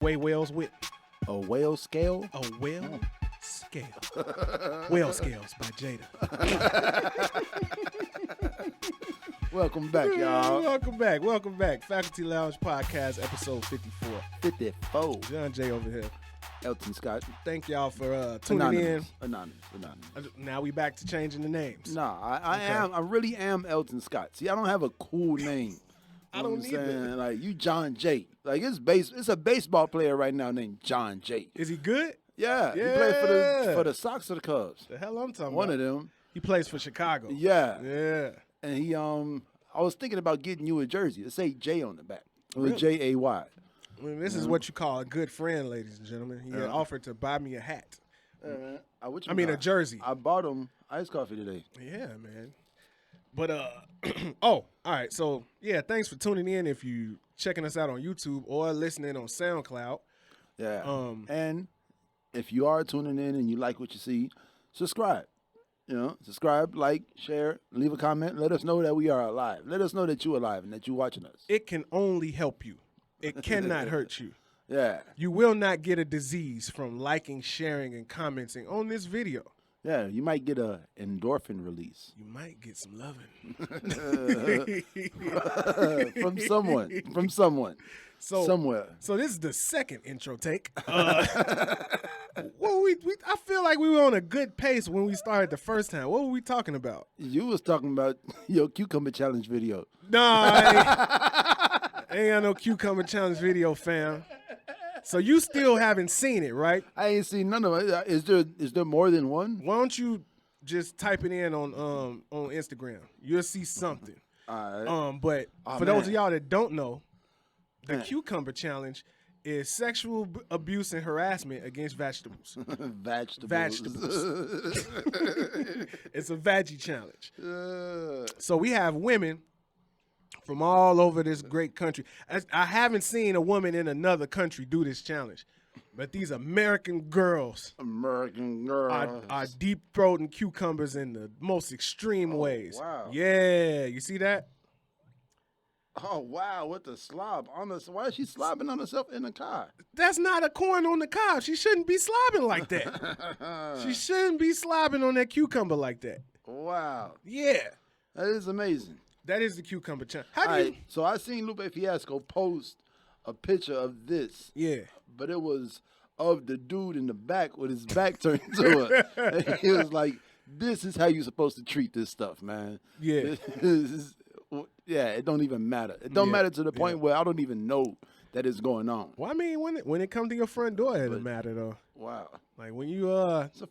Way whales with A whale scale? a whale scale. Whale Scales by Jada. Welcome back, y'all. Welcome back. Faculty Lounge Podcast, episode 54. 54. John J over here. Elton Scott. Thank y'all for tuning in. Anonymous. Now we back to changing the names. No, I really am Elton Scott. See, I don't have a cool name. I don't need that. Like, you John J. Like, it's a baseball player right now named John J. Is he good? Yeah. He plays for the Sox or the Cubs. The hell I'm talking One about. of them. He plays for Chicago. Yeah. Yeah. And he I was thinking about getting you a jersey. It say J on the back. It was Really? J-A-Y. I mean, this is what you call a good friend, ladies and gentlemen. He had offered to buy me a hat. A jersey. I bought him iced coffee today. Yeah, man. But all right. So yeah, thanks for tuning in. If you checking us out on YouTube or listening on SoundCloud. Yeah. And if you are tuning in and you like what you see, subscribe. Subscribe, like, share, leave a comment. Let us know that we are alive. Let us know that you're alive and that you're watching us. It can only help you. It cannot hurt you. Yeah. You will not get a disease from liking, sharing, and commenting on this video. Yeah, you might get a endorphin release. You might get some loving. From someone. Somewhere. So this is the second intro take. I feel like we were on a good pace when we started the first time. What were we talking about? You was talking about your cucumber challenge video. No, I ain't got no cucumber challenge video, fam. So you still haven't seen it, right? I ain't seen none of it. Is there more than one? Why don't you just type it in on Instagram? You'll see something. All right. But for those of y'all that don't know, the cucumber challenge is sexual abuse and harassment against vegetables. Vegetables. It's a veggie challenge. So we have women from all over this great country. I haven't seen a woman in another country do this challenge, but these American girls are deep-throating cucumbers in the most extreme ways. Wow. Yeah, you see that? Oh, wow, what the slob. Why is she slobbing on herself in the car? That's not a corn on the cob. She shouldn't be slobbing like that. She shouldn't be slobbing on that cucumber like that. Wow. Yeah. That is amazing. That is the cucumber challenge. So I seen Lupe Fiasco post a picture of this. Yeah. But it was of the dude in the back with his back turned to her. And he was like, this is how you're supposed to treat this stuff, man. Yeah. It don't even matter. It don't matter to the point where I don't even know that it's going on. Well, I mean, when it comes to your front door, it doesn't matter, though. Wow. Like, when you, So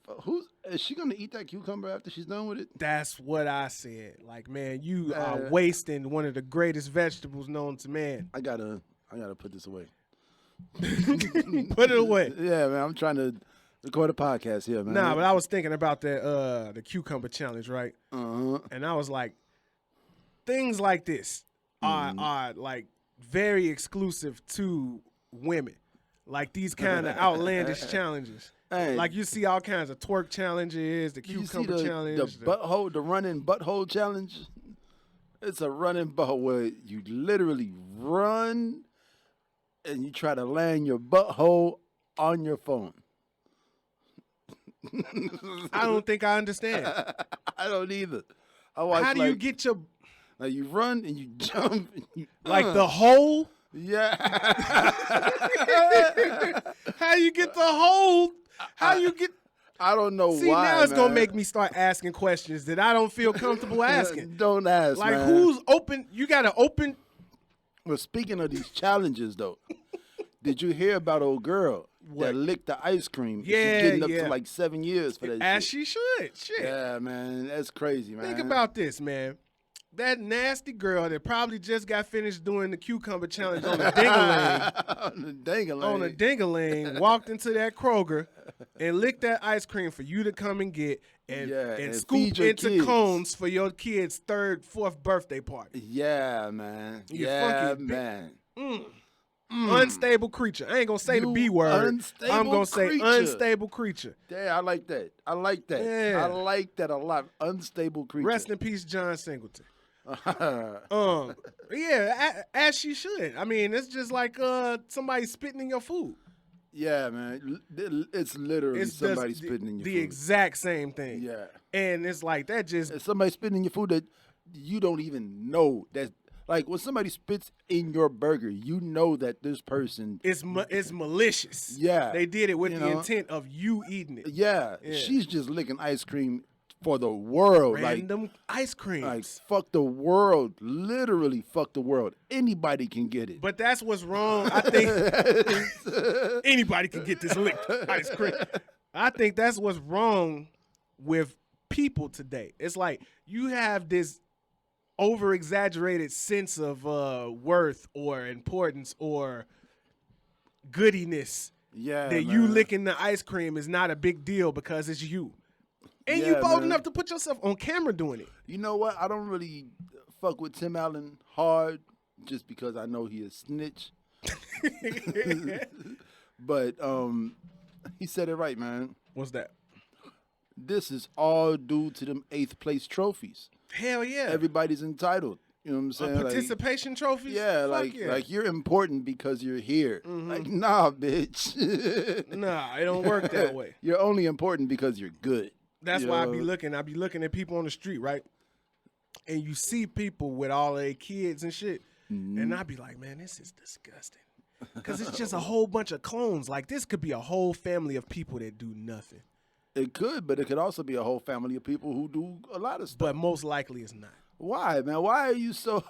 is she going to eat that cucumber after she's done with it? That's what I said. Like, man, you are wasting one of the greatest vegetables known to man. I gotta put this away. Put it away. Yeah, man, I'm trying to record a podcast here, man. Nah, but I was thinking about that the cucumber challenge, right? Uh-huh. And I was like, things like this are like very exclusive to women. Like these kind of outlandish challenges. Hey. Like you see all kinds of twerk challenges, the cucumber challenge. The running butthole challenge. It's a running butthole where you literally run and you try to land your butthole on your phone. I don't think I understand. I don't either. How do you get your... Like you run and you jump. And you, like the hole? Yeah. How you get the hole? How you get... I don't know why. See, now it's going to make me start asking questions that I don't feel comfortable asking. Don't ask, like, man. who's open? You got to open... Well, speaking of these challenges, though, did you hear about old girl that licked the ice cream? Yeah, she's getting up to like 7 years for that As shit. she should. Shit. Yeah, man. That's crazy, man. Think about this, man. That nasty girl that probably just got finished doing the cucumber challenge on a ding-a-ling. On a ding-a-ling, walked into that Kroger and licked that ice cream for you to come and get and scoop into cones for your kid's 3rd, 4th birthday party. Yeah, man. You funky man. Unstable creature. I ain't going to say the B word. I'm going to say unstable creature. Yeah, I like that. Yeah. I like that a lot. Unstable creature. Rest in peace, John Singleton. Yeah, as she should. I mean, it's just like somebody spitting in your food. Yeah, man. It's literally somebody spitting in your food. The exact same thing. Yeah. And it's like that just... It's somebody spitting in your food that you don't even know. That, like, when somebody spits in your burger, you know that this person... It's malicious. Yeah. They did it with the intent of you eating it. Yeah. She's just licking ice cream for the world. Random ice creams. Like, fuck the world. Literally fuck the world. Anybody can get it. But that's what's wrong. I think anybody can get this licked ice cream. I think that's what's wrong with people today. It's like you have this over-exaggerated sense of worth or importance or goodiness. Yeah, that man. You licking the ice cream is not a big deal because it's you. And you bold enough to put yourself on camera doing it. You know what? I don't really fuck with Tim Allen hard just because I know he is snitch. But he said it right, man. What's that? This is all due to them 8th place trophies. Hell yeah. Everybody's entitled. You know what I'm saying? A participation trophy? Yeah, like you're important because you're here. Mm-hmm. Like, nah, bitch. Nah, it don't work that way. You're only important because you're good. That's why I be looking at people on the street, right? And you see people with all their kids and shit. Mm-hmm. And I be like, man, this is disgusting. Because it's just a whole bunch of clones. Like, this could be a whole family of people that do nothing. It could, but it could also be a whole family of people who do a lot of stuff. But most likely it's not. Why, man? Why are you so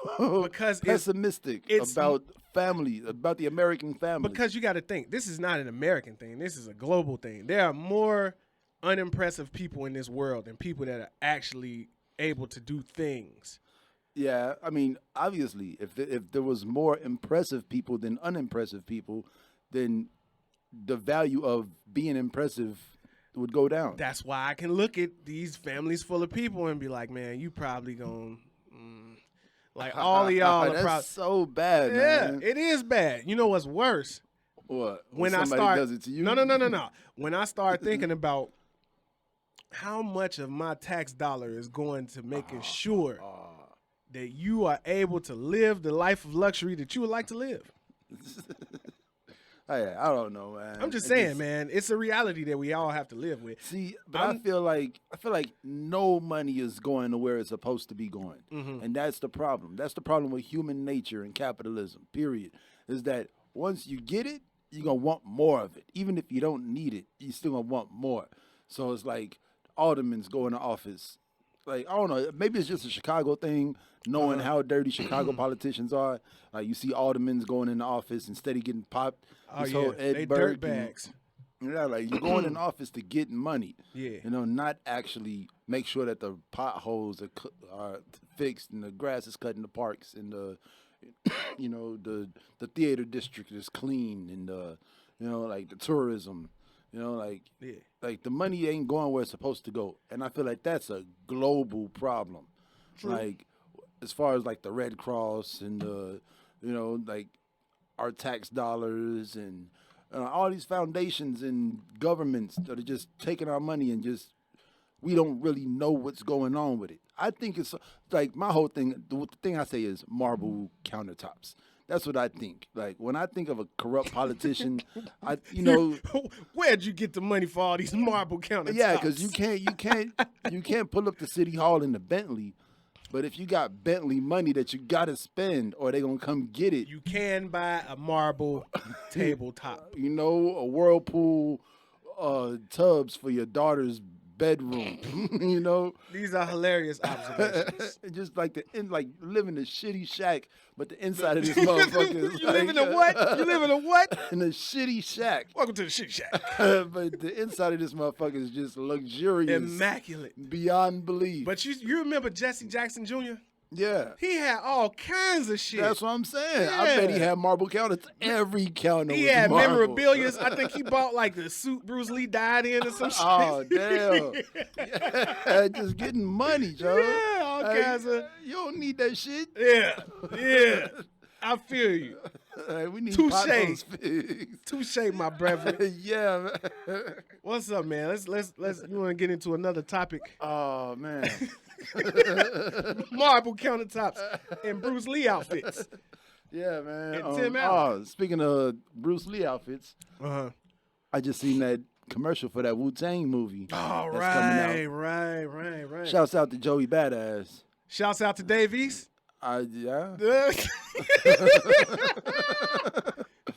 pessimistic about family, about the American family? Because you got to think, this is not an American thing. This is a global thing. There are more unimpressive people in this world than people that are actually able to do things. Yeah, I mean, obviously, if there was more impressive people than unimpressive people, then the value of being impressive would go down. That's why I can look at these families full of people and be like, man, you probably gonna like all of y'all. That's so bad, man. Yeah, it is bad. You know what's worse? What? When somebody I start, does it to you? No. When I start thinking about how much of my tax dollar is going to making sure that you are able to live the life of luxury that you would like to live. I don't know, man. I'm just saying, man, it's a reality that we all have to live with. See, but I feel like no money is going to where it's supposed to be going. Mm-hmm. And that's the problem. That's the problem with human nature and capitalism, period. Is that once you get it, you're going to want more of it. Even if you don't need it, you still going to want more. So it's like aldermen's going to office. Like, I don't know, maybe it's just a Chicago thing, knowing how dirty Chicago politicians are. Like, you see aldermen's going in the office instead of getting popped. They dirt bags. Yeah, like you're going in office to get money. Yeah. You know, not actually make sure that the potholes are fixed and the grass is cut in the parks and the theater district is clean and like the tourism. You know, like the money ain't going where it's supposed to go. And I feel like that's a global problem. True. Like, as far as like the Red Cross and like our tax dollars and all these foundations and governments that are just taking our money and just, we don't really know what's going on with it. I think it's like my whole thing, the thing I say is marble countertops. That's what I think. Like, when I think of a corrupt politician, where'd you get the money for all these marble countertops? Yeah, because you can't pull up to City Hall in the Bentley. But if you got Bentley money that you gotta spend, or they gonna come get it, you can buy a marble tabletop. A Whirlpool tubs for your daughter's bedroom. These are hilarious observations. Just like live in a shitty shack, but the inside of this motherfucker is live in a what? You live in a what? In a shitty shack. Welcome to the shitty shack. But the inside of this motherfucker is just luxurious, immaculate, beyond belief. But you remember Jesse Jackson Jr.? Yeah. He had all kinds of shit. That's what I'm saying. Yeah. I bet he had marble counters. Every counter he was had marble. memorabilia. I think he bought like the suit Bruce Lee died in or some shit. Oh, damn. Yeah, just getting money, Joe. Yeah, all kinds of. You don't need that shit. Yeah. I feel you. We need Touche. potholes fixed. Touche, my brethren. Yeah, man. What's up, man? Let's. You want to get into another topic? Oh man. Marble countertops and Bruce Lee outfits. Yeah, man. And Tim Allen. Speaking of Bruce Lee outfits, I just seen that commercial for that Wu-Tang movie. Oh, that's coming out. right. Shouts out to Joey Badass. Shouts out to Davies. Yeah. That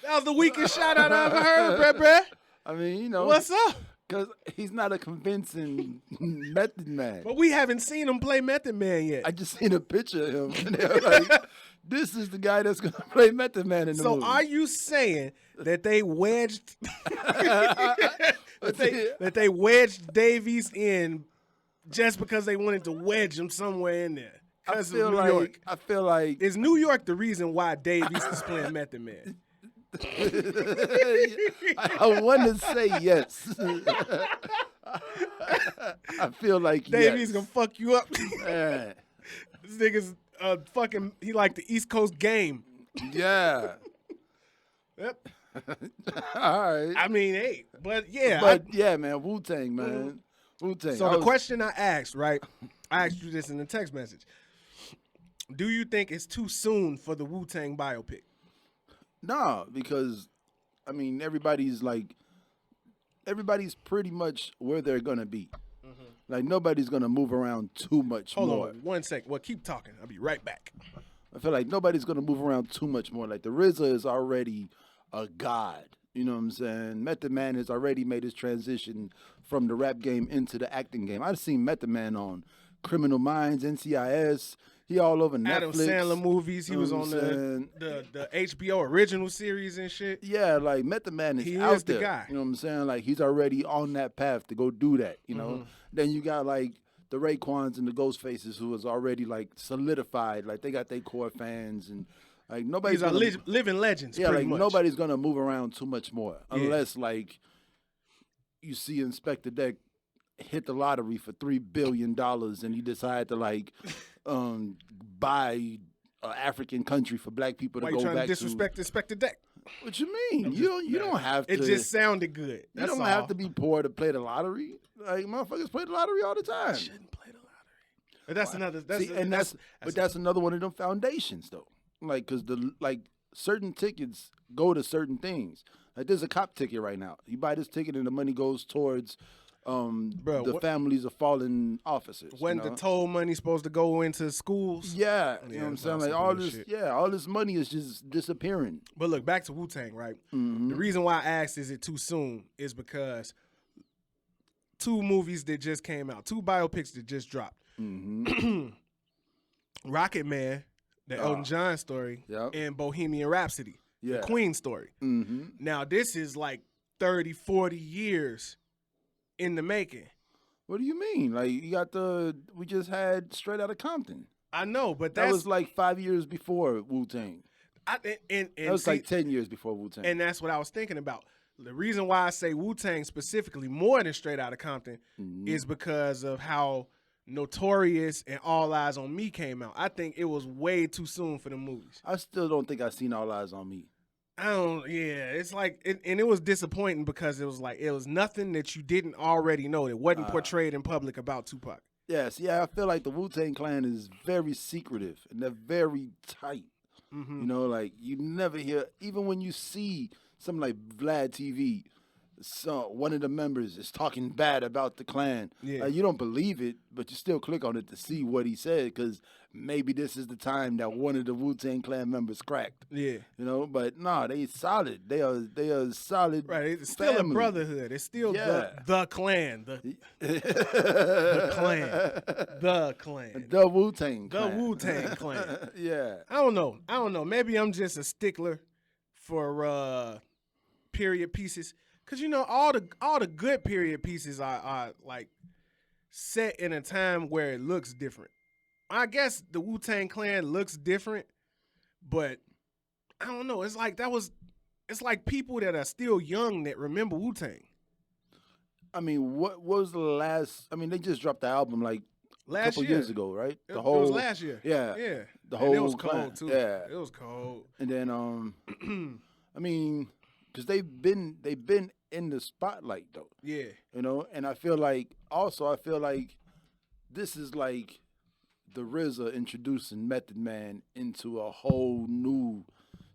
was the weakest shout out I ever heard, bruh. I mean, you know. What's up? Because he's not a convincing Method Man. But we haven't seen him play Method Man yet. I just seen a picture of him. And they're like, this is the guy that's going to play Method Man in the movie. So are you saying that they wedged that they wedged Davies in just because they wanted to wedge him somewhere in there? I feel like is New York the reason why Davies is playing Method Man? I want to say yes. I feel like Davies gonna fuck you up. Yeah. This nigga's fucking. He like the East Coast game. Yeah. Yep. All right. I mean, hey, but yeah. Yeah, man, Wu-Tang, man. Wu-Tang. So the question I asked, right? I asked you this in the text message. Do you think it's too soon for the Wu-Tang biopic? No, because I mean everybody's pretty much where they're gonna be. Like nobody's gonna move around too much more. Hold on 1 second. Well, keep talking. I'll be right back. I feel like nobody's gonna move around too much more. Like the RZA is already a god. You know what I'm saying? Method Man has already made his transition from the rap game into the acting game. I've seen Method Man on Criminal Minds, NCIS. He all over Netflix. Adam Sandler movies. He was on the HBO original series and shit. Yeah, like Method Man is out there. The guy. You know what I'm saying? Like he's already on that path to go do that. You know. Then you got like the Raekwons and the Ghostfaces who was already like solidified. Like they got their core fans and like nobody's. These are living legends. Yeah, like much. Nobody's gonna move around too much more unless like you see Inspector Deck hit the lottery for $3 billion and he decided to like buy an African country for black people to Why go you trying back to disrespect Inspector Deck? What you mean? You don't have to. It just sounded good. You don't have to be poor to play the lottery. Like motherfuckers play the lottery all the time. I shouldn't play the lottery. But that's another. That's another one of them foundations though. Like because certain tickets go to certain things. Like there's a cop ticket right now. You buy this ticket and the money goes towards the families of fallen officers. When the toll money supposed to go into schools? Yeah, you know what I'm saying? Like all this money is just disappearing. But look, back to Wu-Tang, right? The reason why I asked is it too soon is because 2 movies that just came out, 2 biopics that just dropped. Rocket Man, the Elton John story, and Bohemian Rhapsody, the Queen story. Now this is like 30, 40 years in the making. What do you mean? Like you got we just had Straight Outta Compton. I know, but that was like 5 years before Wu-Tang. That was like 10 years before Wu-Tang. And that's what I was thinking about. The reason why I say Wu-Tang specifically more than Straight Outta Compton is because of how Notorious and All Eyes on Me came out. I think it was way too soon for the movies. I still don't think I've seen All Eyes on Me. It's like, and it was disappointing because it was nothing that you didn't already know that wasn't portrayed in public about Tupac. Yes, I feel like the Wu-Tang Clan is very secretive and they're very tight. You know, like you never hear, even when you see something like Vlad TV, so one of the members is talking bad about the Klan. Yeah. You don't believe it, but you still click on it to see what he said because maybe this is the time that one of the Wu-Tang Clan members cracked. Yeah. You know, but no, they solid. They are solid. Right. It's still a brotherhood. It's still the Clan. The Clan. The Clan. The Wu-Tang Clan. The Wu-Tang Clan. Yeah. I don't know. Maybe I'm just a stickler for period pieces. Cause you know all the good period pieces are like set in a time where it looks different. I guess the Wu-Tang Clan looks different, but I don't know. It's like people that are still young that remember Wu-Tang. I mean, what was the last? I mean, they just dropped the album like a couple years ago, right? It was last year. Yeah. The whole it was clan. cold too. Yeah, it was cold. And then I mean, because they've been in the spotlight though. Yeah. You know, and I feel like this is like the RZA introducing Method Man into a whole new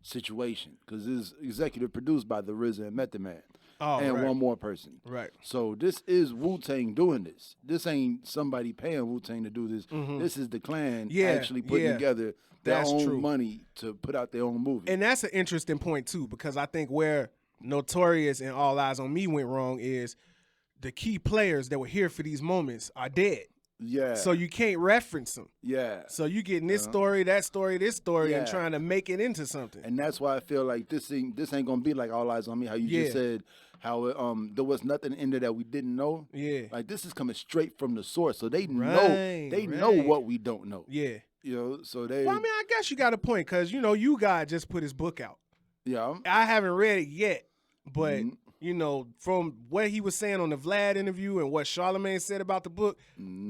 situation because it's executive produced by the RZA and Method Man. And one more person. Right. So this is Wu-Tang doing this. This ain't somebody paying Wu-Tang to do this. Mm-hmm. This is the clan actually putting together their own money to put out their own movie. And that's an interesting point too, because I think where Notorious and All Eyes on Me went wrong is the key players that were here for these moments are dead. Yeah. So you can't reference them. Yeah. So you getting this story, that story, this story, and trying to make it into something. And that's why I feel like this ain't gonna be like All Eyes on Me. How you just said how there was nothing in there that we didn't know. Yeah. Like this is coming straight from the source, so they know what we don't know. Yeah. You know, so they. Well, I mean, I guess you got a point because you God just put his book out. Yeah. I haven't read it yet, but. You know, from what he was saying on the Vlad interview and what Charlamagne said about the book,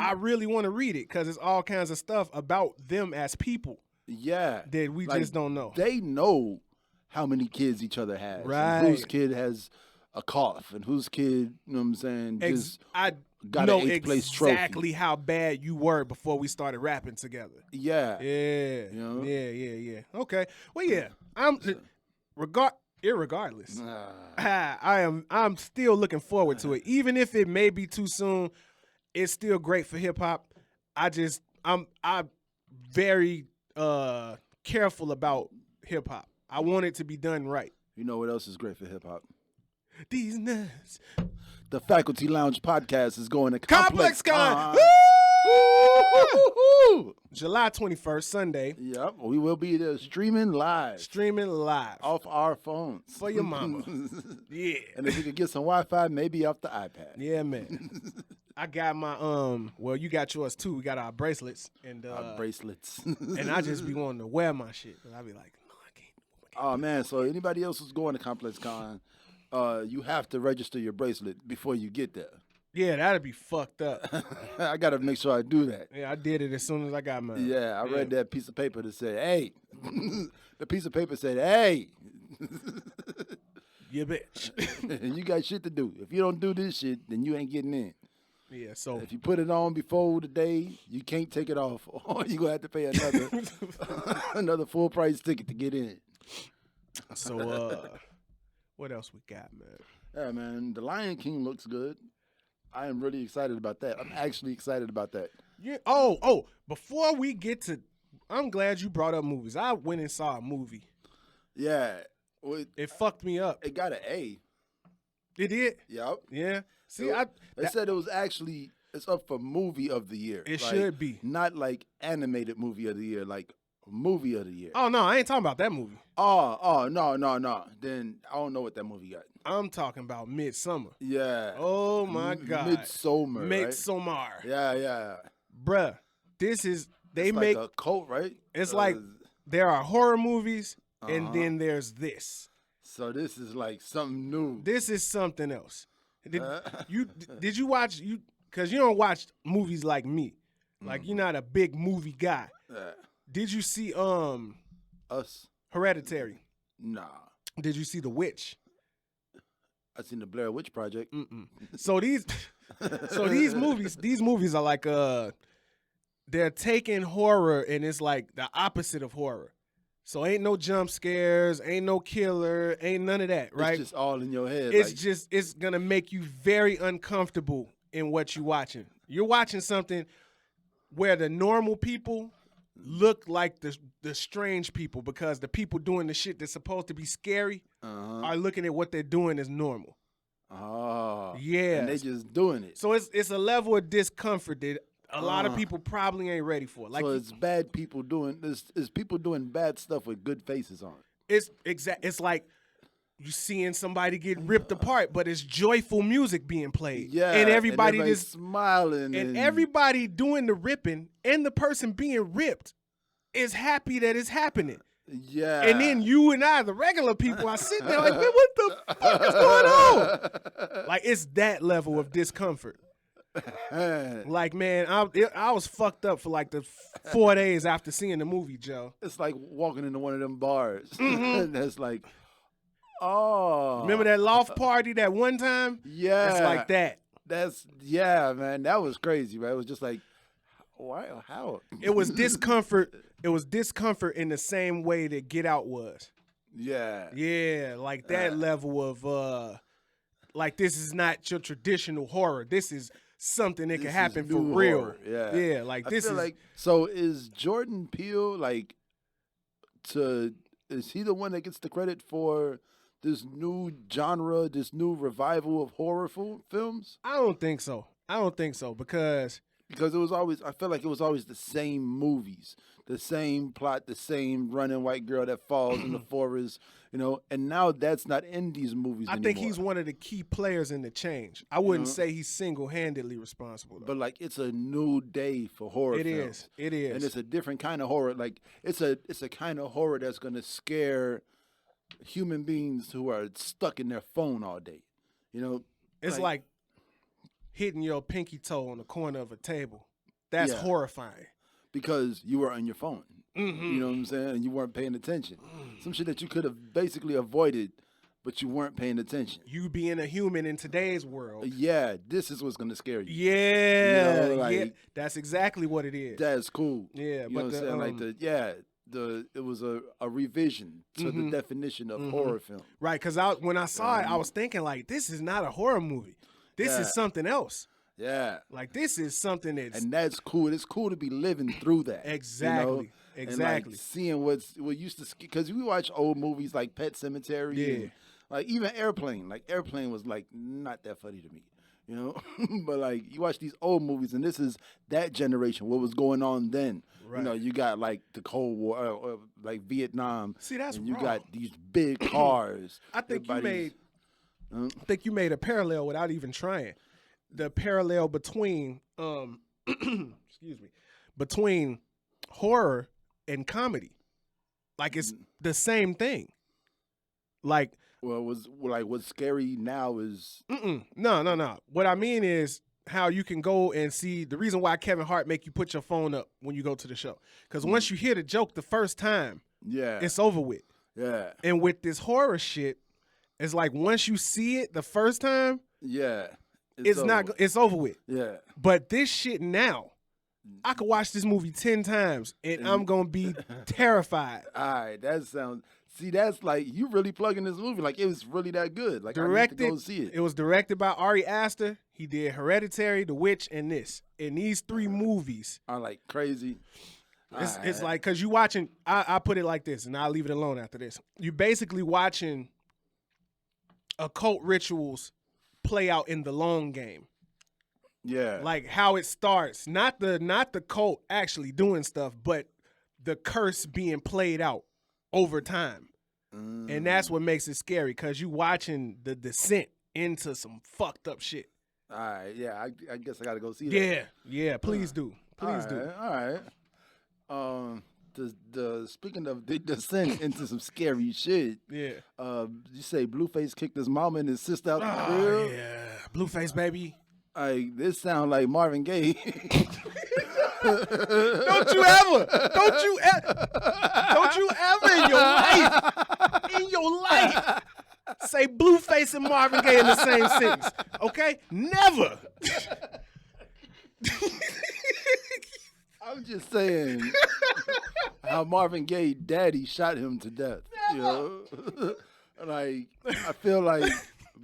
I really want to read it because it's all kinds of stuff about them as people. Yeah. That we just don't know. They know how many kids each other has. Right. And whose kid has a cough and whose kid, you know what I'm saying, I got know an 8th place trophy. exactly how bad you were before we started rapping together. Yeah. Yeah. You know? Yeah. Okay. Well, yeah. Irregardless, I'm still looking forward to it. Even if it may be too soon, it's still great for hip hop. I'm very careful about hip hop. I want it to be done right. You know what else is great for hip hop? These nuts. The Faculty Lounge podcast is going to Complex Con. July 21st, Sunday. Yep, we will be there streaming live. Off our phones. For your mama. Yeah. And if you could get some Wi-Fi, maybe off the iPad. Yeah, man. I got my well, you got yours too. We got our bracelets and our bracelets. And I just be wanting to wear my shit, but I be like, no, I can't. Oh man, so anybody else who's going to Complex Con, you have to register your bracelet before you get there. Yeah, that'd be fucked up. I gotta make sure I do that. Yeah, I did it as soon as I got mine. Yeah, I read that piece of paper that said, "Hey," the piece of paper said, "Hey, you bitch." You got shit to do. If you don't do this shit, then you ain't getting in. Yeah, so if you put it on before the day, you can't take it off, or you gonna have to pay another full price ticket to get in. So, what else we got, man? Yeah, man, The Lion King looks good. I am really excited about that. I'm actually excited about that. Yeah. Oh, before we get to, I'm glad you brought up movies. I went and saw a movie. Yeah. Well, it fucked me up. It got an A. It did? Yep. Yeah. See, they said it was it's up for movie of the year. It should be. Not like animated movie of the year, like movie of the year. Oh, no, I ain't talking about that movie. Oh, no. Then I don't know what that movie got. I'm talking about Midsummer. Yeah. Oh, my God. Midsommar, Midsommar. Right? Yeah. Bruh, this is, they it's make. like a cult, right? It's like there are horror movies and then there's this. So this is like something new. This is something else. Did you watch, because you don't watch movies like me. Like, you're not a big movie guy. Did you see Us? Hereditary? Nah. Did you see The Witch? I seen the Blair Witch Project. So these movies are like they're taking horror and it's like the opposite of horror. So ain't no jump scares, ain't no killer, ain't none of that, right? It's just all in your head. It's gonna make you very uncomfortable in what you're watching. You're watching something where the normal people look like the strange people because the people doing the shit that's supposed to be scary are looking at what they're doing as normal. Oh. Yeah. And they just doing it. So it's a level of discomfort that a lot of people probably ain't ready for. Like, so it's bad people doing this. It's people doing bad stuff with good faces on. It's like you seeing somebody get ripped apart, but it's joyful music being played. Yeah, and everybody just smiling, and everybody doing the ripping, and the person being ripped is happy that it's happening. Yeah, and then you and I, the regular people, are sitting there like, man, what the fuck is going on? Like, it's that level of discomfort. Like, man, I was fucked up for like the 4 days after seeing the movie, Joe. It's like walking into one of them bars. That's like, oh. Remember that loft party that one time? Yeah. It's like that. Yeah, man. That was crazy, man. It was just like, why? How? It was discomfort. It was discomfort in the same way that Get Out was. Yeah. Yeah, like that level of like this is not your traditional horror. This is something that can happen for real. Horror. Yeah. Yeah, like this is like, so is Jordan Peele like is he the one that gets the credit for this new genre, this new revival of horror films? I don't think so. Because it was always, I feel like it was always the same movies, the same plot, the same running white girl that falls in the forest, and now that's not in these movies anymore. I think he's one of the key players in the change. I wouldn't say he's single-handedly responsible, though. But like, it's a new day for horror films. It is. And it's a different kind of horror. Like, it's a kind of horror that's going to scare human beings who are stuck in their phone all day. It's like hitting your pinky toe on the corner of a table. That's horrifying. Because you were on your phone. Mm-hmm. You know what I'm saying? And you weren't paying attention. Some shit that you could have basically avoided, but you weren't paying attention. You being a human in today's world. Yeah, this is what's going to scare you. Yeah. Yeah. That's exactly what it is. That's cool. Yeah. You know what I'm saying? It was a revision to the definition of horror film. Right, because when I saw it, I was thinking, like, this is not a horror movie. This is something else. Yeah. Like, this is something that's... And that's cool. It's cool to be living through that. Exactly. Exactly. And, like, seeing what used to... Because we watch old movies like Pet Sematary. Yeah. And, like, even Airplane. Like, Airplane was, like, not that funny to me. But, like, you watch these old movies, and this is that generation, what was going on then. Right. You got, like, the Cold War, or like, Vietnam. See, that's and you got these big cars. I think you made a parallel without even trying. The parallel between between horror and comedy. Like, it's the same thing. Like, well, what's scary now is no. What I mean is how you can go and see the reason why Kevin Hart make you put your phone up when you go to the show. Because once you hear the joke the first time, it's over with. Yeah. And with this horror shit, it's like once you see it the first time, it's over with. Yeah. But this shit now, I could watch this movie 10 times and I'm gonna be terrified. All right, that's like you really plugging this movie. Like, it was really that good. Like, I need to go see it. It was directed by Ari Aster. He did Hereditary, The Witch, and this. And these 3 movies are like crazy. It's like, because you watching, I put it like this, and I'll leave it alone after this. You're basically watching occult rituals play out in the long game. Yeah. Like how it starts. Not the cult actually doing stuff, but the curse being played out over time. And that's what makes it scary, because you watching the descent into some fucked up shit. All right, yeah, I guess I got to go see that. Yeah, please do. Please do. All right. Speaking of the descent into some scary shit. Yeah. You say Blueface kicked his mama and his sister out the crib? Yeah. Blueface, baby. This sound like Marvin Gaye. Don't you ever in your life say Blueface and Marvin Gaye in the same sentence. Okay? Never. I'm just saying how Marvin Gaye daddy shot him to death. Like, I feel like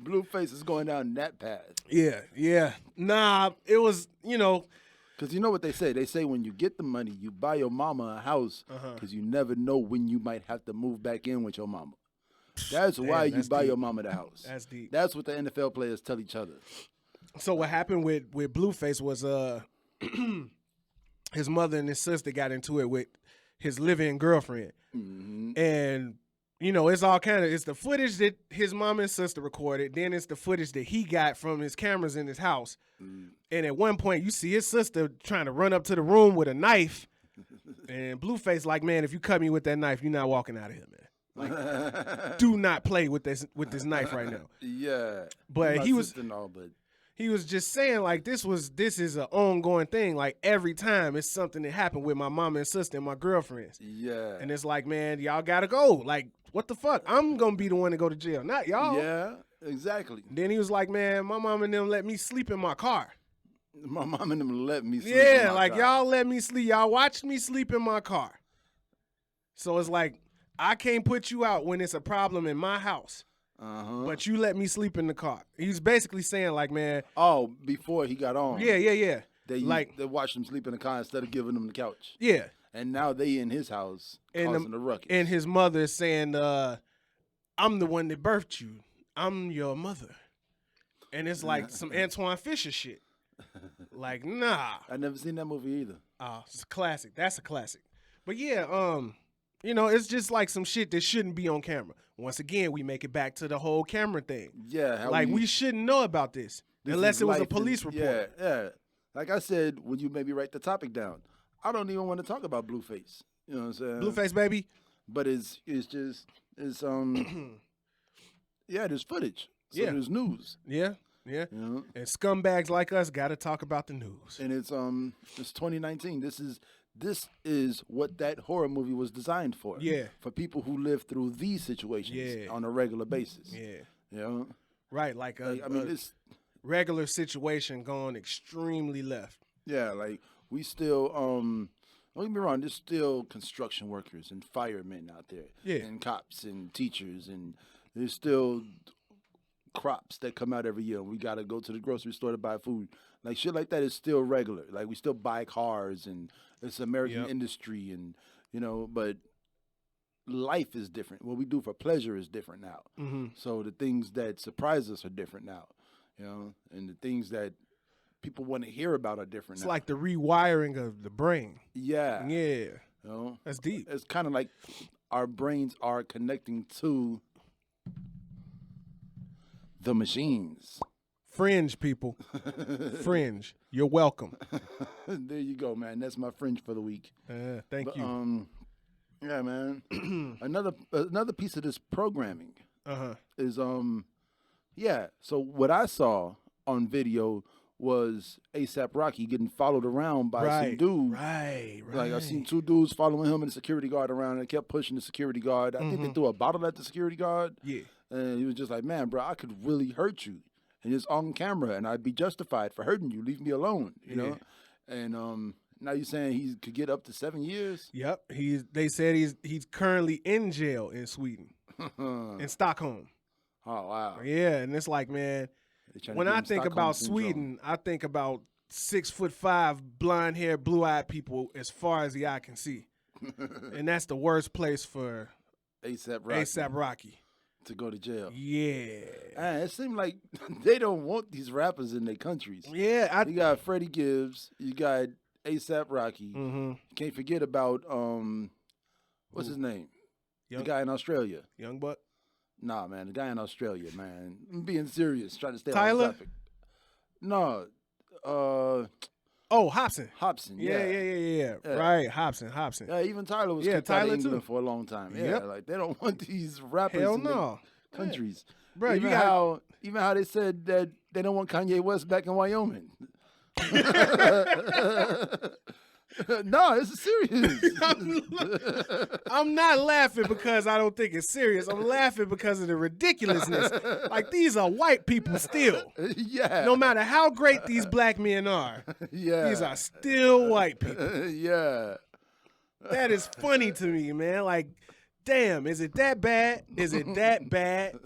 Blueface is going down that path. Yeah. Nah, it was, because you know what they say? They say when you get the money, you buy your mama a house, because you never know when you might have to move back in with your mama. That's why you buy your mama the house. That's deep. That's what the NFL players tell each other. So what happened with Blueface was his mother and his sister got into it with his living girlfriend. Mm-hmm. And, it's all it's the footage that his mom and sister recorded. Then it's the footage that he got from his cameras in his house. Mm. And at one point, you see his sister trying to run up to the room with a knife. And Blueface like, man, if you cut me with that knife, you're not walking out of here, man. Like, do not play with this knife right now. Yeah. But he was... he was just saying like this is an ongoing thing. Like every time it's something that happened with my mama and sister and my girlfriends. Yeah. And it's like, man, y'all gotta go. Like, what the fuck? I'm gonna be the one to go to jail, not y'all. Yeah, exactly. Then he was like, man, my mom and them let me sleep in my car. My mom and them let me sleep. Yeah, in my like car. y'all let me sleep. Y'all watched me sleep in my car. So it's like, I can't put you out when it's a problem in my house. But you let me sleep in the car. He's basically saying like, man. Oh, before he got on. Yeah. They watched him sleep in the car instead of giving him the couch. Yeah. And now they in his house causing the ruckus. And his mother is saying, I'm the one that birthed you. I'm your mother. And it's like some Antoine Fisher shit. Like, nah. I never seen that movie either. Oh, it's a classic. That's a classic. But yeah, you know, it's just like some shit that shouldn't be on camera. Once again, we make it back to the whole camera thing. Yeah. Like, we shouldn't know about this unless it was a police report. Yeah. Like I said, when you maybe write the topic down, I don't even want to talk about Blueface. You know what I'm saying? Blueface, baby. But it's yeah, there's footage. So Yeah. there's news. Yeah. You know? And scumbags like us got to talk about the news. And it's 2019. This is what that horror movie was designed for. Yeah. For people who live through these situations on a regular basis. Yeah. You know? Right, like a this regular situation going extremely left. Yeah, like we still don't get me wrong, there's still construction workers and firemen out there. Yeah. And cops and teachers, and there's still crops that come out every year. We gotta go to the grocery store to buy food. Like shit like that is still regular. Like we still buy cars, and it's American industry, and you know, but life is different. What we do for pleasure is different now. Mm-hmm. So the things that surprise us are different now, you know, and the things that people want to hear about are different It's now. like the rewiring of the brain. Yeah. Yeah. You know? That's deep. It's kind of like our brains are connecting to the machines. Fringe, people. Fringe. You're welcome. There you go, man. That's my fringe for the week. Thank you. Yeah, man. another piece of this programming is yeah. So what I saw on video was A$AP Rocky getting followed around by some dude. Right. Like I seen two dudes following him and the security guard around, and they kept pushing the security guard. I think they threw a bottle at the security guard. Yeah. And he was just like, "Man, bro, I could really hurt you, and it's on camera, and I'd be justified for hurting you. Leave me alone, you know." And now you're saying he could get up to 7 years. Yep. They said he's currently in jail in Sweden, in Stockholm. Oh wow. Yeah, and it's like, man, when I think about Sweden, I think about 6'5", blonde hair, blue eyed people as far as the eye can see, and that's the worst place for A$AP Rocky to go to jail. Yeah. It seemed like they don't want these rappers in their countries. Yeah. You got Freddie Gibbs. You got A$AP Rocky. Mm-hmm. Can't forget about what's his name? The guy in Australia. Young Buck. Nah, man, the guy in Australia, man. I'm being serious, trying to stay Tyler? on topic. No, Hobson. Hobson. Yeah. Right, Hobson. Yeah, even Tyler was kicked out of England for a long time. Yeah, like they don't want these rappers in their countries. Bro, even how they said that they don't want Kanye West back in Wyoming. No, it's serious. I'm not laughing because I don't think it's serious. I'm laughing because of the ridiculousness. Like, these are white people still. Yeah. No matter how great these black men are, these are still white people. Yeah. That is funny to me, man. Like, damn, is it that bad? Is it that bad?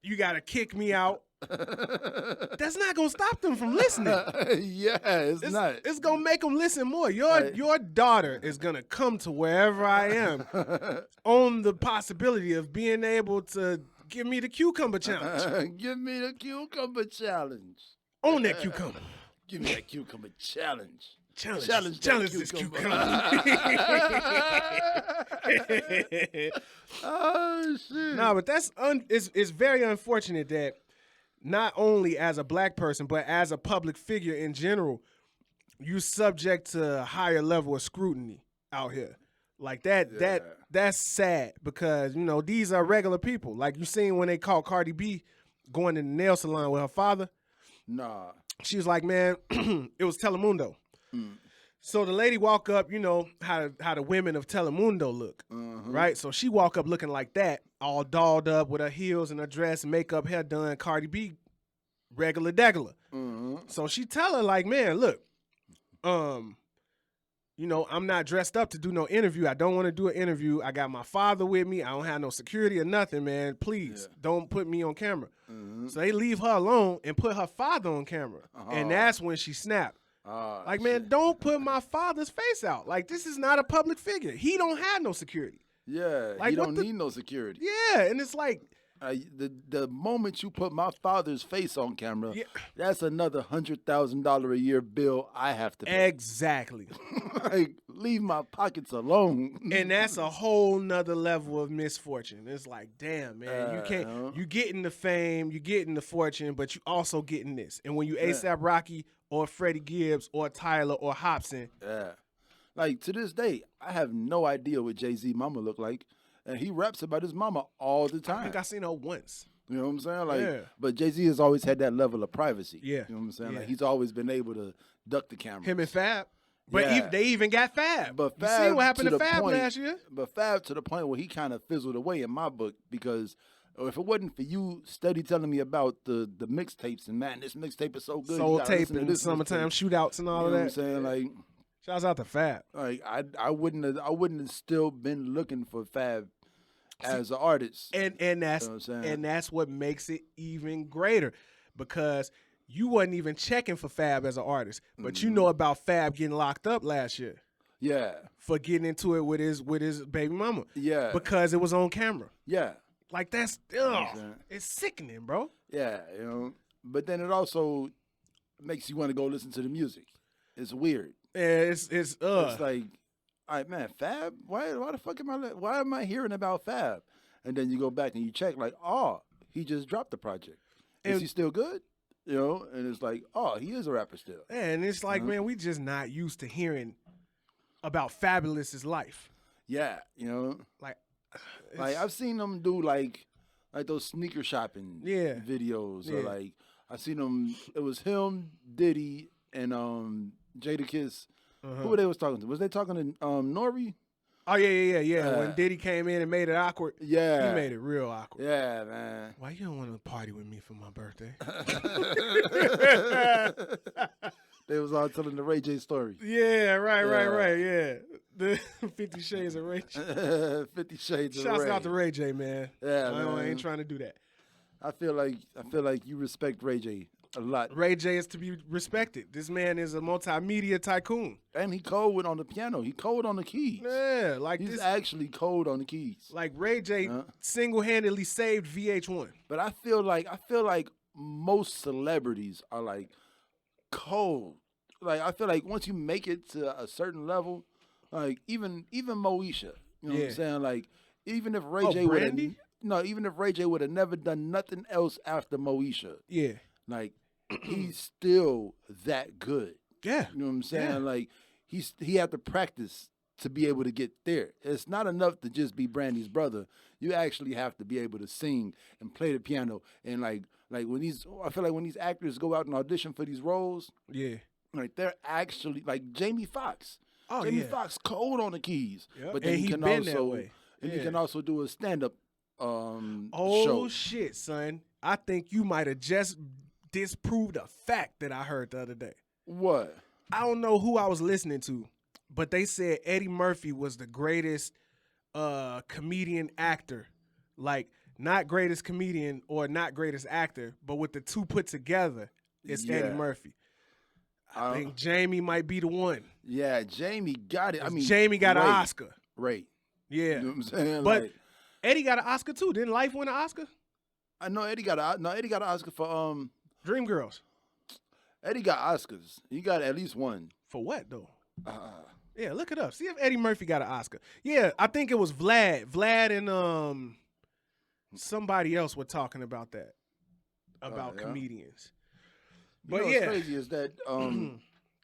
You got to kick me out. That's not gonna stop them from listening. It's not. It's gonna make them listen more. Your daughter is gonna come to wherever I am on the possibility of being able to give me the cucumber challenge. Give me the cucumber challenge. Own that cucumber. Give me that cucumber challenge. Challenge this cucumber. Oh shit. No, but that's it's very unfortunate that not only as a black person, but as a public figure in general, you subject to a higher level of scrutiny out here. Like that's sad because, you know, these are regular people. Like you seen when they caught Cardi B going to the nail salon with her father. Nah. She was like, man, it was Telemundo. So the lady walk up, you know how the women of Telemundo look, right? So she walk up looking like that, all dolled up with her heels and her dress, makeup, hair done, Cardi B, regular degular. So she tell her like, man, look, you know, I'm not dressed up to do no interview. I don't want to do an interview. I got my father with me. I don't have no security or nothing, man. Please don't put me on camera. So they leave her alone and put her father on camera. And that's when she snapped. Like, man, don't put my father's face out. Like, this is not a public figure. He don't have no security. Yeah, like, he don't need no security. Yeah, and it's like, the moment you put my father's face on camera, that's another $100,000 a year bill I have to pay. Exactly. Like, leave my pockets alone. And that's a whole nother level of misfortune. It's like, damn, man, you getting the fame, you getting the fortune, but you also getting this. And when you ASAP Rocky or Freddie Gibbs or Tyler or Hobson. Yeah. Like, to this day, I have no idea what Jay-Z mama look like. And he raps about his mama all the time. I think I seen her once. You know what I'm saying? Like, but Jay-Z has always had that level of privacy. Yeah. You know what I'm saying? Like, he's always been able to duck the camera. Him and Fab. But they even got Fab. But Fab, you see what happened to Fab last year? But Fab to the point where he kind of fizzled away in my book, because if it wasn't for you steady telling me about the mixtapes and, man, this mixtape is so good. Soul Tape and Summertime Shootouts and all of that. You know what I'm saying? Like, shouts out to Fab. Like, I wouldn't have still been looking for Fab as an artist. And that's what makes it even greater, because you wasn't even checking for Fab as an artist, but you know about Fab getting locked up last year. Yeah. For getting into it with his baby mama. Yeah. Because it was on camera. Yeah. Like, that's it's sickening, bro. Yeah, you know. But then it also makes you want to go listen to the music. It's weird. Yeah, it's like, all right, man, Fab? Why the fuck why am I hearing about Fab? And then you go back and you check, like, oh, he just dropped the project. Is he still good? You know, and it's like, oh, he is a rapper still. And it's like, man, we just not used to hearing about Fabulous's life. Yeah, you know. Like I've seen them do like those sneaker shopping videos. Or like, I seen them, it was him, Diddy, and Jadakiss. Who were they was talking to? Was they talking to Nori? Oh, yeah. When Diddy came in and made it awkward. Yeah. He made it real awkward. Yeah, man. Why you don't want to party with me for my birthday? They was all telling the Ray J story. Yeah, right, yeah. The 50 Shades of Ray J. 50 Shades of Ray. Shouts out to Ray J, man. Yeah, I ain't trying to do that. I feel like you respect Ray J a lot. Ray J is to be respected. This man is a multimedia tycoon. And he cold on the piano. He cold on the keys. Yeah, like he's actually cold on the keys. Like, Ray J single-handedly saved VH1. But I feel like most celebrities are like cold. Like, I feel like once you make it to a certain level, like even Moesha, you know what I'm saying? Like, even if Ray J would have never done nothing else after Moesha. Yeah. Like, he's still that good. Yeah. You know what I'm saying? Yeah. Like, he had to practice to be able to get there. It's not enough to just be Brandy's brother. You actually have to be able to sing and play the piano. And like I feel like when these actors go out and audition for these roles, like, they're actually like Jamie Foxx. Oh, Jamie Foxx cold on the keys. Yep. But then and he can he can also do a stand-up show. Oh shit, son. I think you might have just disproved a fact that I heard the other day. What? I don't know who I was listening to, but they said Eddie Murphy was the greatest comedian actor. Like, not greatest comedian or not greatest actor, but with the two put together, it's Eddie Murphy. I think Jamie might be the one. Yeah, Jamie got it. I mean, Jamie got an Oscar. Right. Yeah. You know what I'm saying? But like, Eddie got an Oscar too. Didn't Life win an Oscar? I know Eddie got an Oscar for Dreamgirls. Eddie got Oscars. He got at least one. For what though? Yeah, look it up. See if Eddie Murphy got an Oscar. Yeah, I think it was Vlad. Vlad and somebody else were talking about that. About comedians. But what's crazy is that when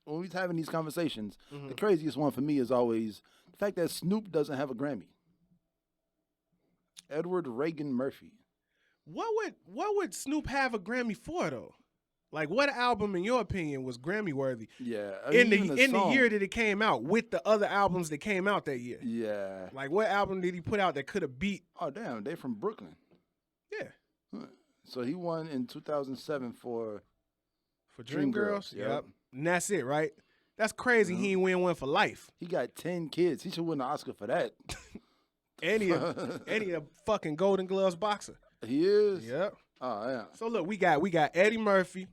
we're having these conversations, the craziest one for me is always the fact that Snoop doesn't have a Grammy. Edward Reagan Murphy. What would Snoop have a Grammy for though? Like, what album, in your opinion, was Grammy worthy? Yeah, in the year that it came out, with the other albums that came out that year. Yeah. Like, what album did he put out that could have beat? Oh damn, they from Brooklyn. Yeah. Huh. So he won in 2007 for Dreamgirls. Yep. And that's it, right? That's crazy. He ain't win one for life. He got 10 kids. He should win an Oscar for that. and he a fucking Golden Gloves boxer. He is. Yep. Oh yeah. So look, we got Eddie Murphy,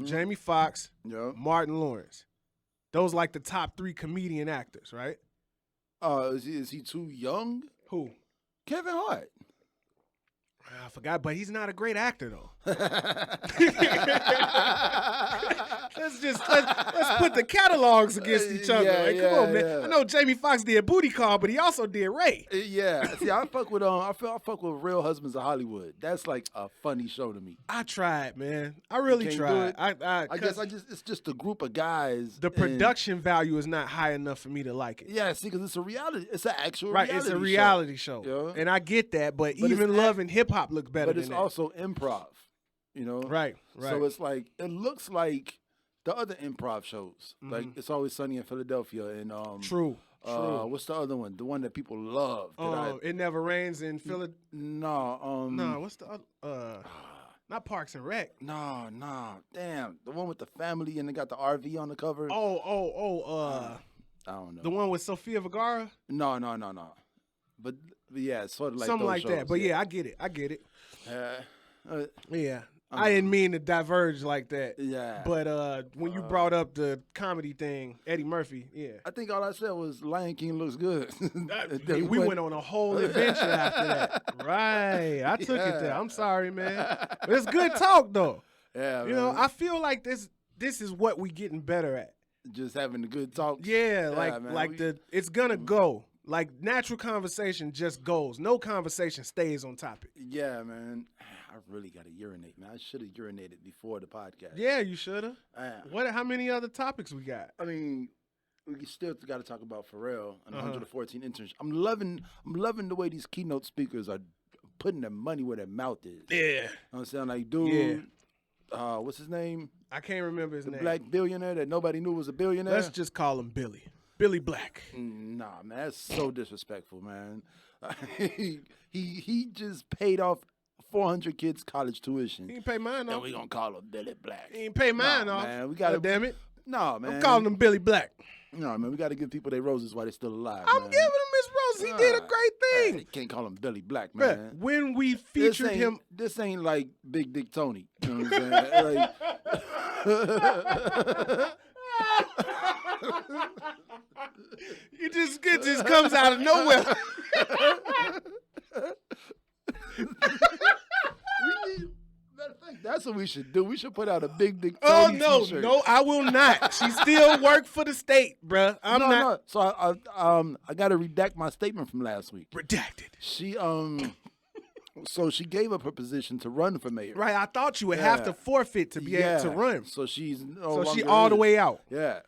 Jamie Foxx, Martin Lawrence. Those like the top 3 comedian actors, right? Is he too young? Who? Kevin Hart. I forgot, but he's not a great actor though. Let's put the catalogs against each other. Come on, man. Yeah. I know Jamie Foxx did Booty Call, but he also did Ray. Yeah. See, I fuck with I fuck with Real Husbands of Hollywood. That's like a funny show to me. I tried, man. I really tried. I guess it's just a group of guys. The production value is not high enough for me to like it. Yeah, see, because it's a reality. It's an actual reality show. It's a reality show. Yeah. And I get that, but even Love and Hip Hop look better than that. But it's also improv. You know? Right. So it's like, it looks like the other improv shows. Like, It's Always Sunny in Philadelphia and True. What's the other one? The one that people love. It Never Rains in Philadelphia. No, what's the other? Not Parks and Rec. No, damn, the one with the family and they got the RV on the cover. I don't know. The one with Sofia Vergara. No. But yeah, it's sort of like something those like shows. that. But yeah, I get it. Yeah. I didn't mean to diverge like that. Yeah. But when you brought up the comedy thing, Eddie Murphy, yeah. I think all I said was Lion King looks good. we went on a whole adventure after that. Right. I took it there. I'm sorry, man. But it's good talk, though. Yeah, You know, I feel like this is what we getting better at. Just having the good talk. Yeah, it's going to go. Like, natural conversation just goes. No conversation stays on topic. Yeah, man. I really got to urinate, man. I should have urinated before the podcast. Yeah, you should have. How many other topics we got? I mean, we still got to talk about Pharrell and 114 interns. I'm loving the way these keynote speakers are putting their money where their mouth is. Yeah. You know what I'm saying? Like, dude, what's his name? I can't remember his name. The black billionaire that nobody knew was a billionaire. Let's just call him Billy. Billy Black. Nah, man, that's so disrespectful, man. he just paid off 400 kids college tuition. He ain't pay mine off. And we gonna call him Billy Black. He ain't pay mine off. Man, we gotta. Damn it. No, man. I'm calling him Billy Black. No, man, we gotta give people their roses while they're still alive. I'm man. giving him his roses. He did a great thing. You can't call him Billy Black, man. Bruh, when we featured him, this ain't like Big Dick Tony. You know what I'm saying? it just comes out of nowhere. Matter of fact, that's what we should do. We should put out a Big Dick Tony t-shirt. No, I will not. She still work for the state, bruh. I'm not. No. So I got to redact my statement from last week. Redacted. She So she gave up her position to run for mayor. Right, I thought you would have to forfeit to be able to run. So she's she all the way out. Yeah.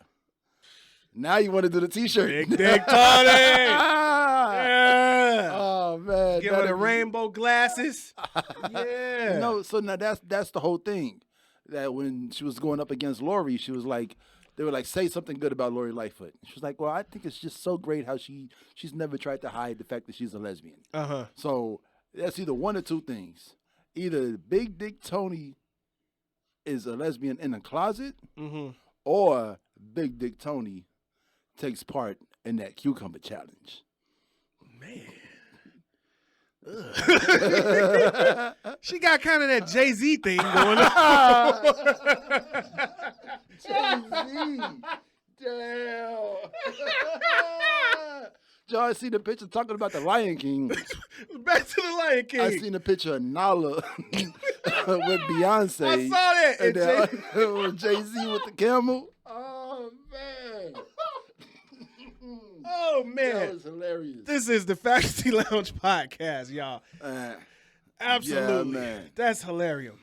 Now you want to do the t-shirt. Big Dick Tony. Yeah. Oh man. Give her the rainbow glasses. Yeah. No, so now that's the whole thing. That when she was going up against Lori, she was like, they were like, say something good about Lori Lightfoot. She was like, well, I think it's just so great how she's never tried to hide the fact that she's a lesbian. So that's either one or two things. Either Big Dick Tony is a lesbian in the closet, or Big Dick Tony takes part in that cucumber challenge. Man. She got kind of that Jay-Z thing going on. Jay-Z. Damn. Y'all, I see the picture talking about the Lion King. Back to the Lion King. I seen a picture of Nala with Beyonce. I saw that. And Jay-Z with the camel. Oh, man. Oh, man. That was hilarious. This is the Faculty Lounge podcast, y'all. Absolutely. Yeah, man. That's hilarious.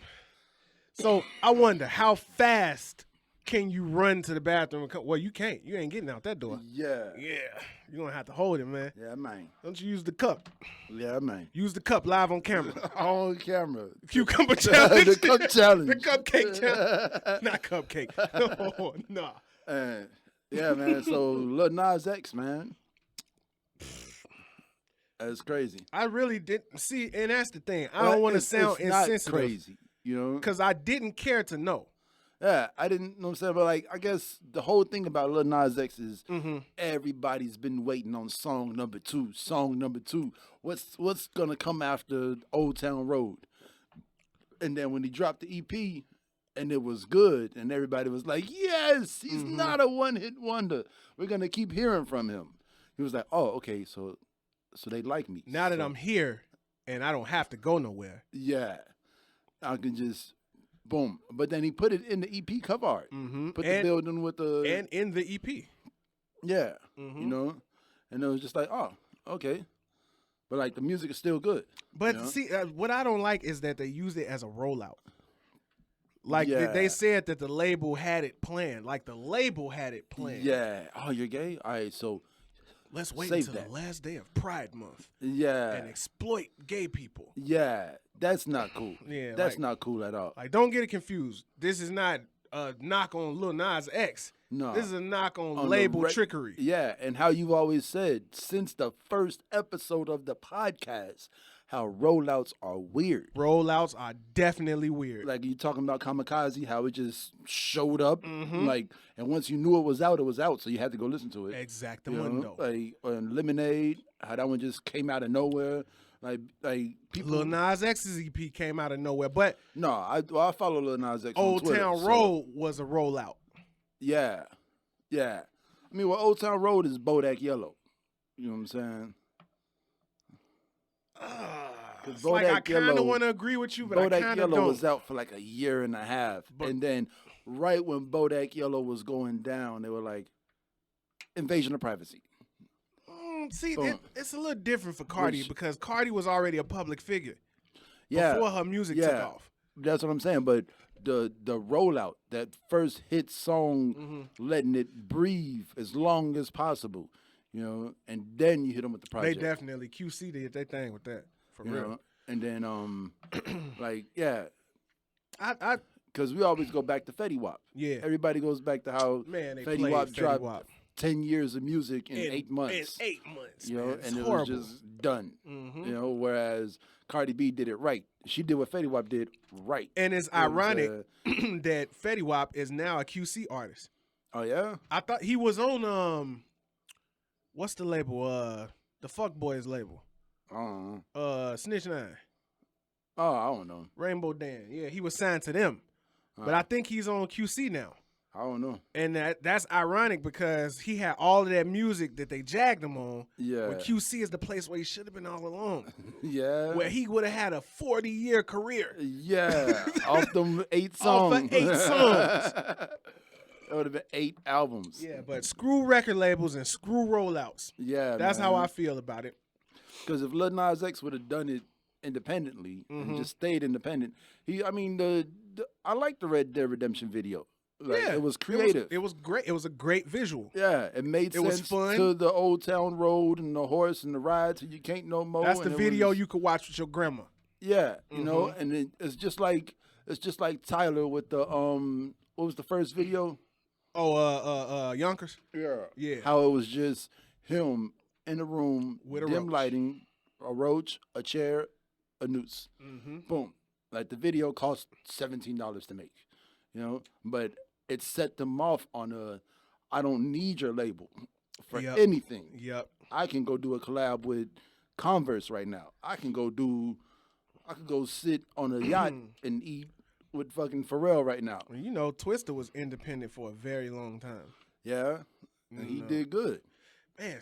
So I wonder how fast can you run to the bathroom and come? Well, you can't. You ain't getting out that door. Yeah. Yeah. You're going to have to hold it, man. Yeah, man. Don't you use the cup. Yeah, man. Use the cup live on camera. On camera. Cucumber challenge. The cup challenge. The cupcake challenge. Not cupcake. Oh, nah. Yeah, man. So, Lil Nas X, man. That's crazy. I really didn't see, and that's the thing. I don't want to sound insensitive. Not crazy, you know? Because I didn't care to know. Yeah, I didn't know what I'm saying, but like I guess the whole thing about Lil Nas X is everybody's been waiting on song number 2. Song number 2. What's gonna come after Old Town Road? And then when he dropped the EP and it was good, and everybody was like, yes, he's not a one-hit wonder. We're gonna keep hearing from him. He was like, oh, okay, so they like me. Now that I'm here and I don't have to go nowhere. Yeah. I can just boom. But then he put it in the EP cover art. Put the building with the... And in the EP. Yeah. You know? And it was just like, oh, okay. But like the music is still good. But you know? See, what I don't like is that they use it as a rollout. Like they said that the label had it planned. Like the label had it planned. Yeah. Oh, you're gay? All right, so... Let's wait until the last day of Pride Month. Yeah. And exploit gay people. Yeah. That's not cool. Yeah. That's not cool at all. Like, don't get it confused. This is not a knock on Lil Nas X. No. This is a knock on label trickery. Yeah. And how you've always said since the first episode of the podcast, how rollouts are weird. Rollouts are definitely weird. Like you talking about Kamikaze, how it just showed up, like, and once you knew it was out, so you had to go listen to it. Exactamundo. Like Lemonade, how that one just came out of nowhere. Like people. Lil Nas X's EP came out of nowhere, but no, I follow Lil Nas X. Old on Twitter, Town Road was a rollout. Yeah, yeah. I mean, well, Old Town Road is Bodak Yellow. You know what I'm saying? Like I kind of want to agree with you, but I kind of don't. Bodak Yellow was out for like a year and a half, and then right when Bodak Yellow was going down, they were like, invasion of privacy. See, it's a little different for Cardi because Cardi was already a public figure before her music took off. That's what I'm saying, but the rollout, that first hit song, letting it breathe as long as possible, you know, and then you hit them with the project. They definitely, QC did their thing with that. For real. Know? And then, like, yeah. I because we always go back to Fetty Wap. Yeah. Everybody goes back to how Fetty Wap dropped 10 years of music in 8 months. In 8 months, you know, man. and it horrible. was just done. You know, whereas Cardi B did it right. She did what Fetty Wap did right. And it's ironic that Fetty Wap is now a QC artist. Oh yeah? I thought he was on what's the label? The Fuck Boys label. Snitch 9. Oh, I don't know. Rainbow Dan. Yeah, he was signed to them. But I think he's on QC now. I don't know. And that's ironic because he had all of that music that they jagged him on. Yeah. When QC is the place where he should have been all along. Yeah. Where he would have had a 40-year career. Yeah. Off them 8 songs. Off of 8 songs. That would have been 8 albums. Yeah, but screw record labels and screw rollouts. Yeah, that's how I feel about it. Because if Lil Nas X would have done it independently and just stayed independent, I like the Red Dead Redemption video. Like, yeah, it was creative. It was great. It was a great visual. Yeah, it made sense was fun. to the Old Town Road and the horse and the ride till you can't no more. That's the video you could watch with your grandma. Yeah, you know, and it's just like Tyler with the what was the first video? Oh, Yonkers. Yeah. How it was just him in a room with a dim roach. lighting, a roach, a chair, a noose. Boom. Like the video cost $17 to make, you know, but it set them off on I don't need your label for anything. Yep. I can go do a collab with Converse right now. I could go sit on a yacht and eat with fucking Pharrell right now. You know, Twista was independent for a very long time. Yeah. And he did good. Man,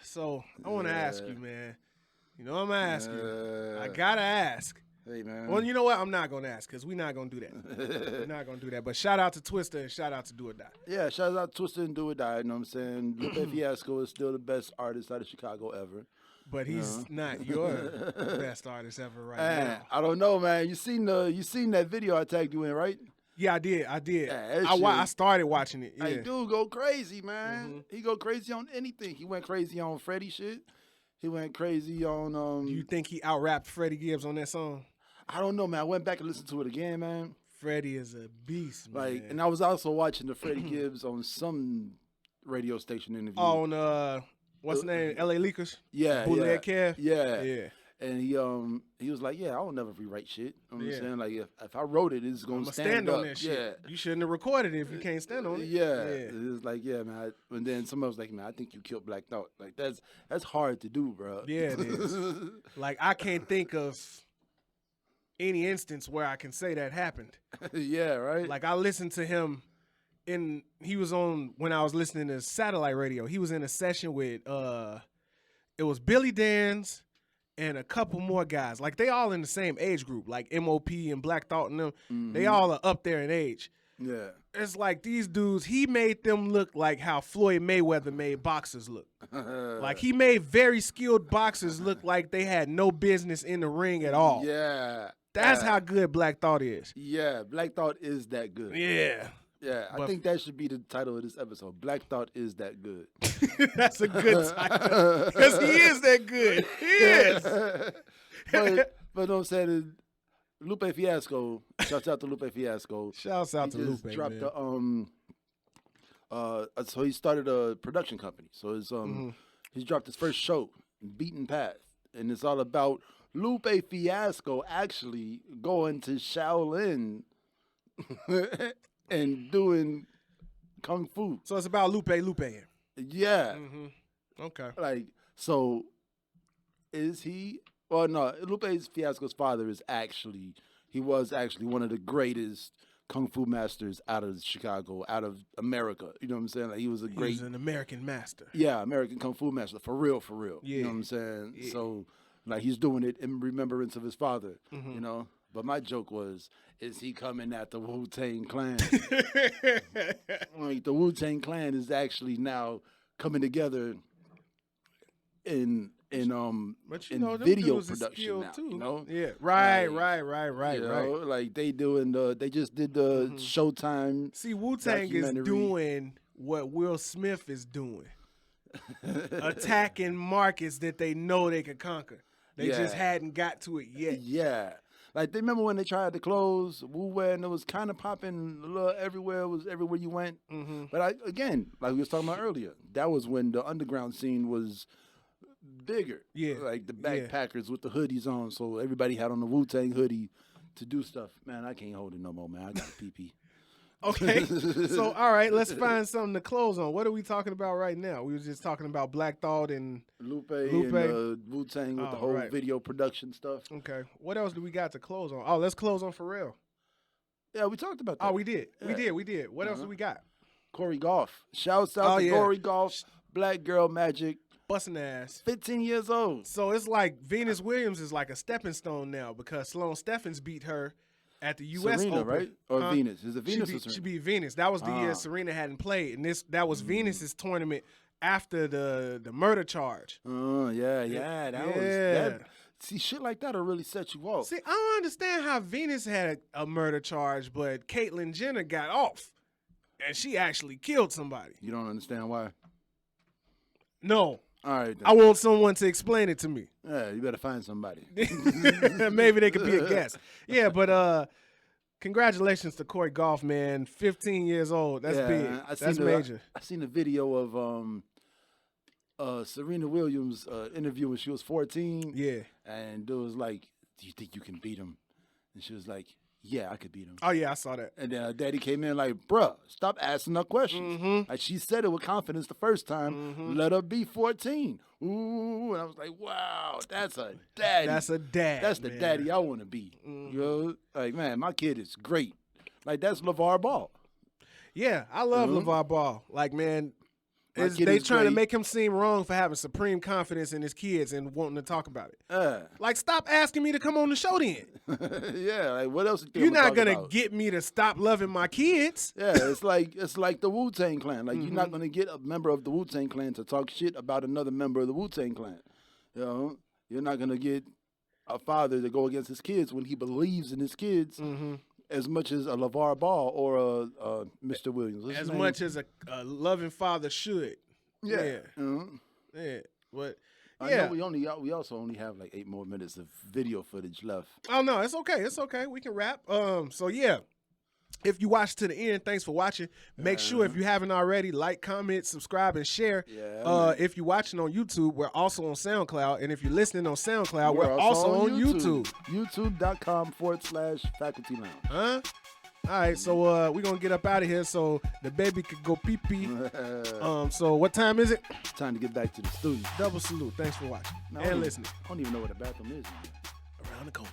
so I want to ask you, man. You know I'm going to ask you. I got to ask. Hey, man. Well, you know what? I'm not going to ask because we're not going to do that. We're not going to do that. But shout out to Twista and shout out to Do or Die. Yeah, shout out to Twista and Do or Die. You know what I'm saying? Lupe Fiasco is still the best artist out of Chicago ever. But he's not your best artist ever right now. I don't know, man. You seen that video I tagged you in, right? Yeah, I did. Yeah, I started watching it. Yeah. Like, dude, go crazy, man. He go crazy on anything. He went crazy on Freddie shit. He went crazy on. Do you think he out-rapped Freddie Gibbs on that song? I don't know, man. I went back and listened to it again, man. Freddie is a beast, man. Like, and I was also watching the Freddie Gibbs on some radio station interview. On what's the name? L.A. Leakers. Yeah, Bootleg Kev. Yeah. And he was like, yeah, I don't never rewrite shit. You know what I'm saying? Like, if I wrote it, it's going to stand on up. that shit. Yeah. You shouldn't have recorded it if you can't stand on it. Yeah. It was like, yeah, man. And then somebody was like, man, I think you killed Black Thought. Like, that's hard to do, bro. Yeah, it is. Like, I can't think of any instance where I can say that happened. Yeah, right? Like, I listened to him he was on, when I was listening to satellite radio, he was in a session with, it was Billy Danz and a couple more guys. Like, they all in the same age group, like MOP and Black Thought and them. They all are up there in age. Yeah. It's like these dudes, he made them look like how Floyd Mayweather made boxers look. Like, he made very skilled boxers look like they had no business in the ring at all. Yeah. That's how good Black Thought is. Yeah, Black Thought is that good. Yeah. Yeah, I think that should be the title of this episode. Black Thought is that good. That's a good title. Because he is that good. He is. But I'm saying, Lupe Fiasco, shouts out to Lupe Fiasco. Shouts out to Lupe, dropped man. So he started a production company. So he's dropped his first show, Beaten Path. And it's all about Lupe Fiasco actually going to Shaolin and doing kung fu. So it's about Lupe. Yeah. Okay. Like, so is he? Well, no. Lupe Fiasco's father was actually one of the greatest kung fu masters out of Chicago, out of America. You know what I'm saying? Like, he was an American master. Yeah, American kung fu master. For real. Yeah. You know what I'm saying? Yeah. So, like, he's doing it in remembrance of his father, you know? But my joke was, is he coming at the Wu-Tang Clan? Like, the Wu-Tang Clan is actually now coming together in video production now, too. you know? Yeah, right. Like, they just did the Showtime. See, Wu-Tang is doing what Will Smith is doing. Attacking markets that they know they could conquer. They just hadn't got to it yet. Yeah. Like, they remember when they tried to close Wu-Wear and it was kind of popping a little everywhere. It was everywhere you went. But again, like we was talking about earlier, that was when the underground scene was bigger. Yeah. Like the backpackers with the hoodies on. So everybody had on the Wu-Tang hoodie to do stuff. Man, I can't hold it no more, man. I got a pee-pee. Okay. So, all right, let's find something to close on. What are we talking about right now? We were just talking about Black Thought and Lupe. And Wu-Tang with the whole video production stuff. Okay. What else do we got to close on? Oh, let's close on Pharrell. Yeah, we talked about that. Oh, we did. Yeah. We did. What else do we got? Cori Gauff. Shouts out to Cori Gauff. Black Girl Magic. Busting ass. 15 years old. So it's like Venus Williams is like a stepping stone now because Sloane Stephens beat her at the U.S. Serena, Open. Right? Or Venus? Is it Venus or Serena? She beat Venus. That was the year Serena hadn't played, and that was Venus's tournament after the murder charge. Oh, yeah. That see, shit like that'll really set you off. See, I don't understand how Venus had a murder charge, but Caitlyn Jenner got off, and she actually killed somebody. You don't understand why? No. All right, then. I want someone to explain it to me. Yeah, you better find somebody. Maybe they could be a guest. Yeah, but congratulations to Cori Gauff, man. 15 years old. That's big. That's major. I seen a video of Serena Williams interview when she was 14. Yeah. And it was like, do you think you can beat him? And she was like, yeah, I could beat him. Oh, yeah, I saw that. And then daddy came in like, bruh, stop asking her questions. Like, she said it with confidence the first time. Let her be 14. Ooh, and I was like, wow, that's a daddy. That's a dad. That's the daddy I want to be. You know? Like, man, my kid is great. Like, that's LeVar Ball. Yeah, I love LeVar Ball. Like, man, they trying to make him seem wrong for having supreme confidence in his kids and wanting to talk about it. Like, stop asking me to come on the show then. Yeah, like, what else? You're not gonna get me to stop loving my kids. Yeah, it's like the Wu-Tang Clan. Like, you're not gonna get a member of the Wu-Tang Clan to talk shit about another member of the Wu-Tang Clan. You know, you're not gonna get a father to go against his kids when he believes in his kids. as much as a LeVar Ball or a Mr. Williams. As much as a loving father should. Yeah. Yeah. But I know we also only have like 8 more minutes of video footage left. Oh no, it's okay. It's okay. We can wrap. So yeah. If you watch to the end, thanks for watching. Make sure if you haven't already, like, comment, subscribe, and share. Yeah, if you're watching on YouTube, we're also on SoundCloud. And if you're listening on SoundCloud, we're also on YouTube. YouTube.com/faculty lounge. Huh? All right, so we're going to get up out of here so the baby could go pee-pee. So what time is it? Time to get back to the studio. Double salute. Thanks for watching and listening. I don't even know where the bathroom is. Around the corner.